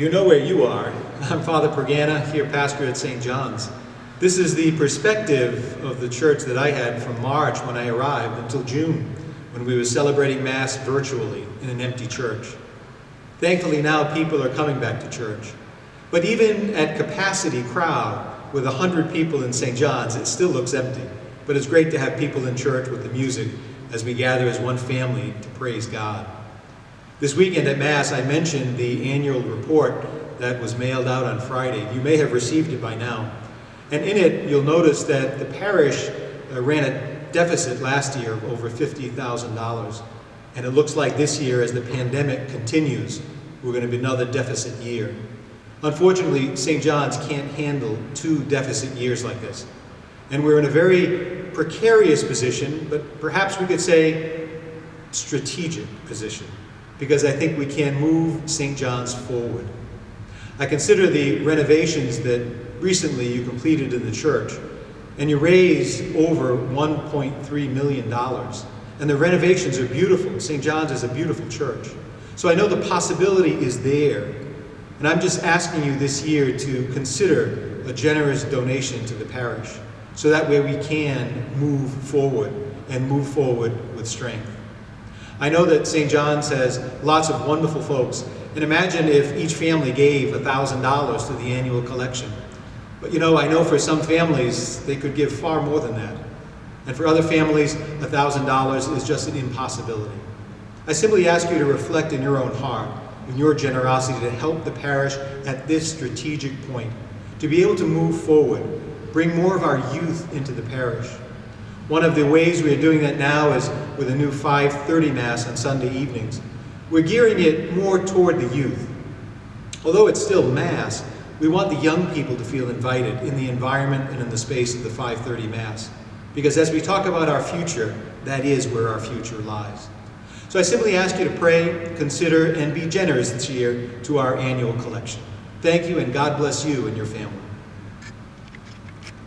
You know where you are. I'm Father Pregana, here pastor at St. John's. This is the perspective of the church that I had from March when I arrived until June, when we were celebrating Mass virtually in an empty church. Thankfully now people are coming back to church. But even at capacity crowd, with 100 people in St. John's, it still looks empty. But it's great to have people in church with the music as we gather as one family to praise God. This weekend at Mass, I mentioned the annual report that was mailed out on Friday. You may have received it by now. And in it, you'll notice that the parish ran a deficit last year of over $50,000. And it looks like this year, as the pandemic continues, we're going to be another deficit year. Unfortunately, St. John's can't handle 2 deficit years like this. And we're in a very precarious position, but perhaps we could say strategic position, because I think we can move St. John's forward. I consider the renovations that recently you completed in the church, and you raised over $1.3 million. And the renovations are beautiful. St. John's is a beautiful church. So I know the possibility is there. And I'm just asking you this year to consider a generous donation to the parish, so that way we can move forward and move forward with strength. I know that St. John's has lots of wonderful folks, and imagine if each family gave $1,000 to the annual collection. But I know for some families, they could give far more than that. And for other families, $1,000 is just an impossibility. I simply ask you to reflect in your own heart, in your generosity, to help the parish at this strategic point, to be able to move forward, bring more of our youth into the parish. One of the ways we are doing that now is with a new 5:30 Mass on Sunday evenings. We're gearing it more toward the youth. Although it's still Mass, we want the young people to feel invited in the environment and in the space of the 5:30 Mass. Because as we talk about our future, that is where our future lies. So I simply ask you to pray, consider, and be generous this year to our annual collection. Thank you, and God bless you and your family.